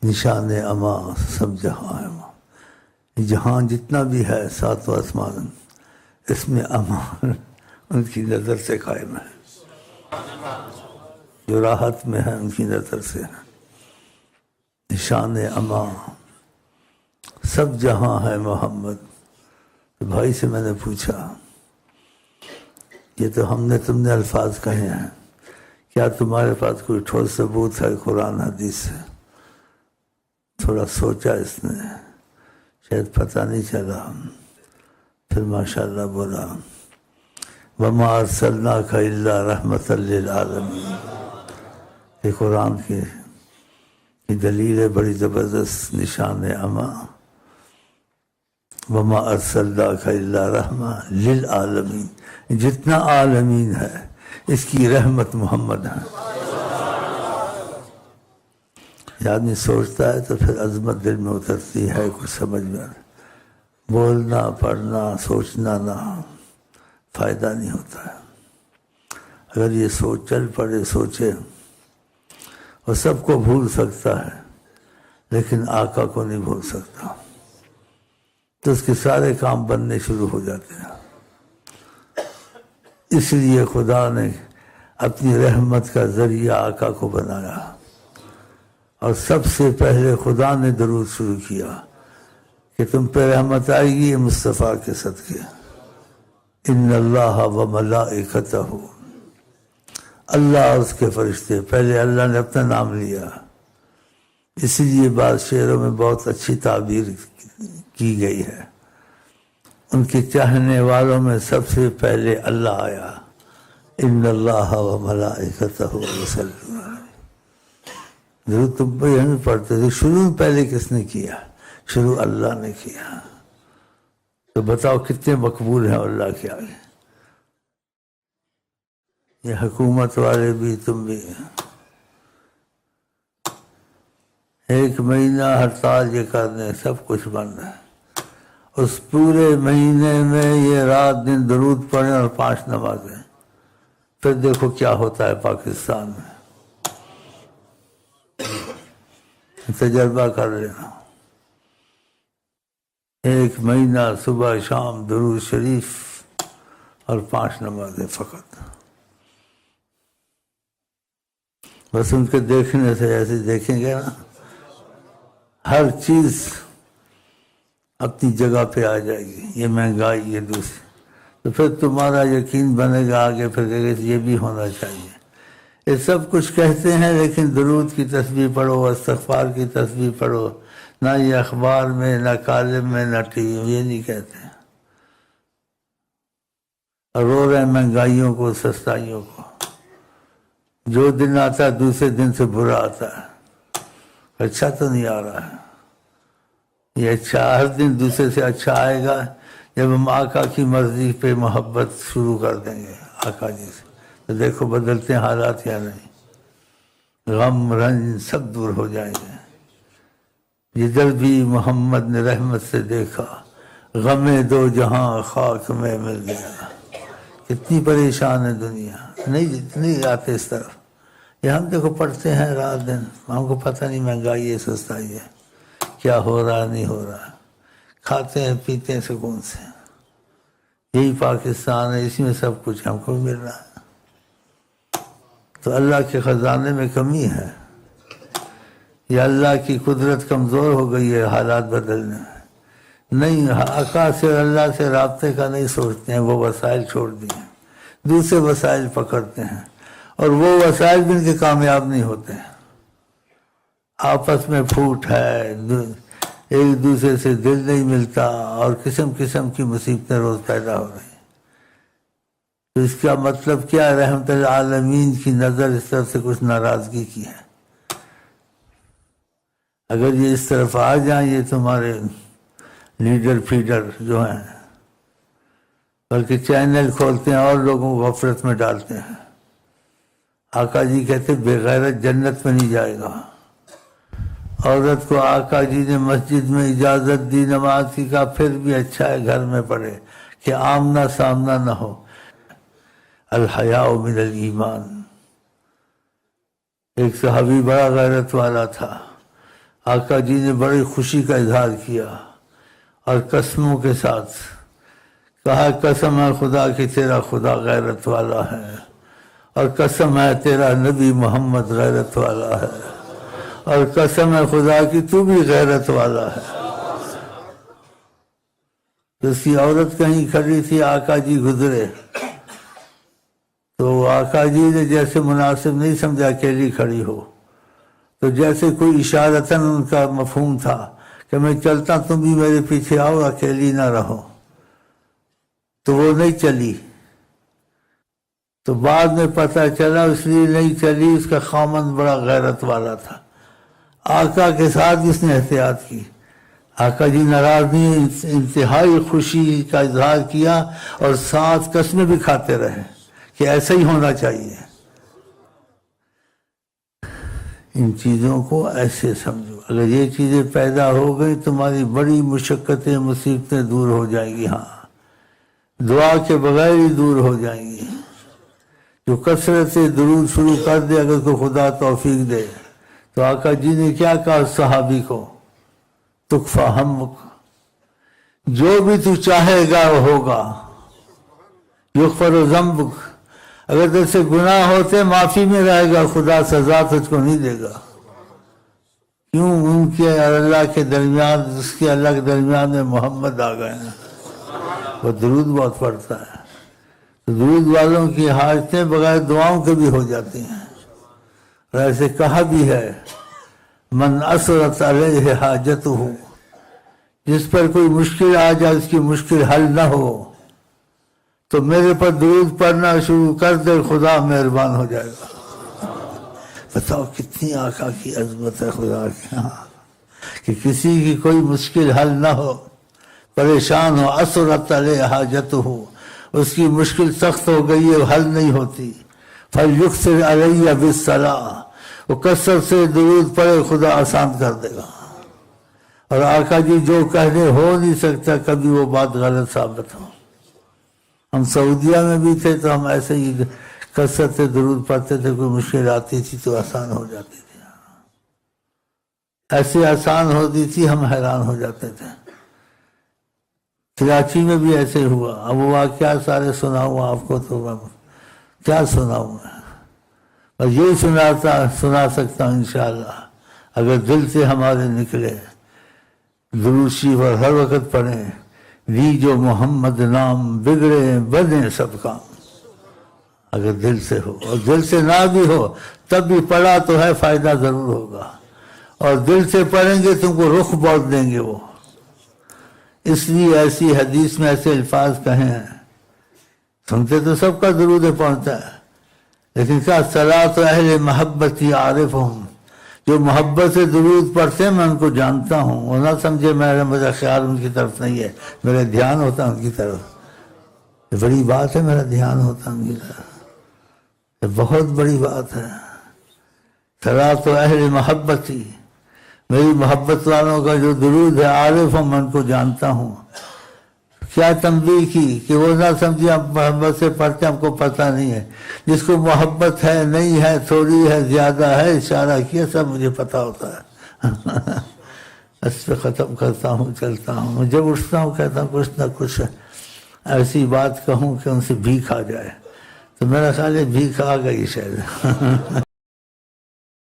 نشان اما سب جہاں ہے ماں. جہاں جتنا بھی ہے ساتوں آسمان اس میں اما ان کی نظر سے قائم ہے. جو راحت میں ہے ان کی نظر سے ہے. نشان اما سب جہاں ہے محمد. تو بھائی سے میں نے پوچھا یہ تو تم نے الفاظ کہے ہیں، کیا تمہارے پاس کوئی ٹھوس ثبوت ہے قرآن حدیث سے؟ تھوڑا سوچا اس نے، شاید پتہ نہیں چلا. پھر ماشاءاللہ بولا وَمَا أَرْسَلْنَاكَ إِلَّا رَحْمَةً لِلْعَالَمِينَ. یہ قرآن کی دلیل ہے بڑی زبردست. نشان اما وَمَا أَرْسَلْنَاكَ إِلَّا رَحْمَةً لِلْعَالَمِينَ. جتنا عالمین ہے اس کی رحمت محمد ہے. آدمی سوچتا ہے تو پھر عظمت دل میں اترتی ہے، کچھ سمجھ میں بولنا پڑھنا سوچنا نہ فائدہ نہیں ہوتا ہے. اگر یہ سوچ چل پڑے سوچے اور سب کو بھول سکتا ہے لیکن آقا کو نہیں بھول سکتا، تو اس کے سارے کام بننے شروع ہو جاتے ہیں. اس لیے خدا نے اپنی رحمت کا ذریعہ آقا کو بنایا، اور سب سے پہلے خدا نے درود شروع کیا کہ تم پہ رحمت آئے گی مصطفیٰ کے صدقے. ان اللہ و ملائکتہ، اللہ اور اس کے فرشتے. پہلے اللہ نے اپنا نام لیا، اسی لیے بعض شعروں میں بہت اچھی تعبیر کی گئی ہے. ان کے چاہنے والوں میں سب سے پہلے اللہ آیا. ان اللہ و ملائکتہ یصلون. ضرور تم پہ ہم پڑھتے تھے. شروع پہلے کس نے کیا؟ شروع اللہ نے کیا. تو بتاؤ کتنے مقبول ہیں اللہ کے آگے. یہ حکومت والے بھی تم بھی. ایک مہینہ ہڑتال یہ کرنے سب کچھ بند ہے. اس پورے مہینے میں یہ رات دن درود پڑھیں اور 5 نمازیں. پھر دیکھو کیا ہوتا ہے پاکستان میں. تجربہ کر لینا. ایک مہینہ صبح شام درود شریف اور 5 نمازیں فقط. بس ان کے دیکھنے سے ایسے دیکھیں گے نا ہر چیز اپنی جگہ پہ آ جائے گی. یہ مہنگائی یہ دوسری، تو پھر تمہارا یقین بنے گا آگے. پھر کہے گا یہ بھی ہونا چاہیے. یہ سب کچھ کہتے ہیں لیکن درود کی تسبیح پڑھو، استغفار کی تسبیح پڑھو. نہ یہ اخبار میں نہ کالم میں نہ ٹی وی میں یہ نہیں کہتے ہیں. اور رو رہے ہیں مہنگائیوں کو سستائیوں کو. جو دن آتا ہے دوسرے دن سے برا آتا ہے. اچھا تو نہیں آ رہا ہے. یہ اچھا ہر دن دوسرے سے اچھا آئے گا جب ہم آقا کی مرضی پہ محبت شروع کر دیں گے آقا جی سے. تو دیکھو بدلتے ہیں حالات یا نہیں. غم رنج سب دور ہو جائیں گے. جدھر بھی محمد نے رحمت سے دیکھا غم 2 جہاں خاک میں مل گیا. کتنی پریشان ہے دنیا. نہیں آتے اس طرف. یہ ہم دیکھو پڑھتے ہیں رات دن، ہم کو پتہ نہیں مہنگائی ہے سستائی ہے کیا ہو رہا نہیں ہو رہا. کھاتے ہیں پیتے ہیں سکون سے. یہی پاکستان ہے، اسی میں سب کچھ ہم کو مل رہا ہے. تو اللہ کے خزانے میں کمی ہے یا اللہ کی قدرت کمزور ہو گئی ہے حالات بدلنے میں؟ نہیں. آقا سے اللہ سے رابطے کا نہیں سوچتے ہیں. وہ وسائل چھوڑ دیے، دوسرے وسائل پکڑتے ہیں، اور وہ وسائل بھی ان کے کامیاب نہیں ہوتے ہیں. آپس میں پھوٹ ہے، ایک دوسرے سے دل نہیں ملتا، اور قسم قسم کی مصیبتیں روز پیدا ہو رہی ہیں. تو اس کا مطلب کیا؟ رحمت العالمین کی نظر اس طرف سے کچھ ناراضگی کی ہے. اگر یہ اس طرف آ جائیں یہ تمہارے لیڈر فیڈر جو ہیں، بلکہ چینل کھولتے ہیں اور لوگوں کو غفلت میں ڈالتے ہیں. آقا جی کہتے بے غیرت جنت میں نہیں جائے گا. عورت کو آقا جی نے مسجد میں اجازت دی نماز کی، کہا پھر بھی اچھا ہے گھر میں پڑھے کہ آمنا سامنا نہ ہو. الحیاء من الایمان. ایک صحابی بڑا غیرت والا تھا، آقا جی نے بڑی خوشی کا اظہار کیا اور قسموں کے ساتھ کہا قسم ہے خدا کہ تیرا خدا غیرت والا ہے، اور قسم ہے تیرا نبی محمد غیرت والا ہے، اور قسم ہے خدا کہ تو بھی غیرت والا ہے۔ اس کی عورت کہیں کھڑی تھی، آقا جی گزرے تو آقا جی نے جیسے مناسب نہیں سمجھا اکیلی کھڑی ہو، تو جیسے کوئی اشارتاً ان کا مفہوم تھا کہ میں چلتا تم بھی میرے پیچھے آؤ، اکیلی نہ رہو، تو وہ نہیں چلی۔ تو بعد میں پتہ چلا اس لیے نہیں چلی، اس کا خامند بڑا غیرت والا تھا۔ آقا کے ساتھ اس نے احتیاط کی، آقا جی ناراض نہیں، انتہائی خوشی کا اظہار کیا اور ساتھ قسمیں بھی کھاتے رہے کہ ایسا ہی ہونا چاہیے۔ ان چیزوں کو ایسے سمجھو، اگر یہ چیزیں پیدا ہو گئی تمہاری بڑی مشقتیں مصیبتیں دور ہو جائیں گی، ہاں دعا کے بغیر ہی دور ہو جائیں گی۔ جو کثرت سے درود شروع کر دے اگر کو خدا توفیق دے، تو آقا جی نے کیا کہا صحابی کو، تکفا ہمک، جو بھی تو چاہے گا وہ ہوگا، یغفر ذنبک، اگر تجھ سے گناہ ہوتے معافی میں رہے گا، خدا سزا تجھ کو نہیں دے گا۔ کیوں؟ ان کے اور اللہ کے درمیان، اس کے اللہ کے درمیان میں محمد آ گئے ہیں، وہ درود بہت پڑھتا ہے، تو درود والوں کی حاجتیں بغیر دعاؤں کے بھی ہو جاتی ہیں۔ اور ایسے کہا بھی ہے، من اسرت علیہ حاجتہ، جس پر کوئی مشکل آ جائے اس کی مشکل حل نہ ہو تو میرے پر درود پڑھنا شروع کر دے، خدا مہربان ہو جائے گا۔ بتاؤ کتنی آقا کی عظمت ہے خدا کی، کہ کسی کی کوئی مشکل حل نہ ہو، پریشان ہو، اسرت علیہ حاجتہ، اس کی مشکل سخت ہو گئی ہے، حل نہیں ہوتی، فلیکثر علیہ بالصلاۃ، وہ کثرت سے درود پڑھے، خدا آسان کر دے گا۔ اور آقا جی جو کہنے ہو نہیں سکتا کبھی وہ بات غلط ثابت ہو۔ ہم سعودیہ میں بھی تھے تو ہم ایسے ہی کثرت سے درود پڑھتے تھے، کوئی مشکل آتی تھی تو آسان ہو جاتی تھی، ایسے آسان ہوتی تھی ہم حیران ہو جاتے تھے۔ کراچی میں بھی ایسے ہوا، اب وہ واقعہ سارے سناؤں آپ کو تو میں کیا سناؤں، میں بس یہی سنا سکتا ہوں انشاءاللہ، اگر دل سے ہمارے نکلے، درود شریف اور ہر وقت پڑھیں، لیجو محمد نام، بگڑے بنے سب کام، اگر دل سے ہو، اور دل سے نہ بھی ہو تب بھی پڑھا تو ہے، فائدہ ضرور ہوگا، اور دل سے پڑھیں گے تم کو رخ بول دیں گے وہ۔ اس لیے ایسی حدیث میں ایسے الفاظ کہے ہیں، سنتے تو سب کا درود پہنچتا ہے، لیکن کیا صلاۃ اہل محبتی عارفہم، جو محبت سے درود پڑھتے ہیں میں ان کو جانتا ہوں، وہ نہ سمجھے میرا خیال ان کی طرف نہیں ہے، میرا دھیان ہوتا ہے ان کی طرف، یہ بڑی بات ہے، میرا دھیان ہوتا ہے ان کی طرف، یہ بہت بڑی بات ہے۔ صلاۃ اہل محبتی، میری محبت والوں کا جو درود ہے، عارف ہوں میں ان کو جانتا ہوں۔ کیا تنبیہ کی کہ وہ نہ سمجھے ہم محبت سے پڑھتے ہم کو پتہ نہیں ہے، جس کو محبت ہے نہیں ہے، تھوڑی ہے زیادہ ہے، اشارہ کیا، سب مجھے پتہ ہوتا ہے۔ اس پہ ختم کرتا ہوں، چلتا ہوں، جب اٹھتا ہوں کہتا ہوں کچھ نہ کچھ ایسی بات کہوں کہ ان سے بھیک آ جائے، تو میرا خیال ہے بھیک آ گئی شاید۔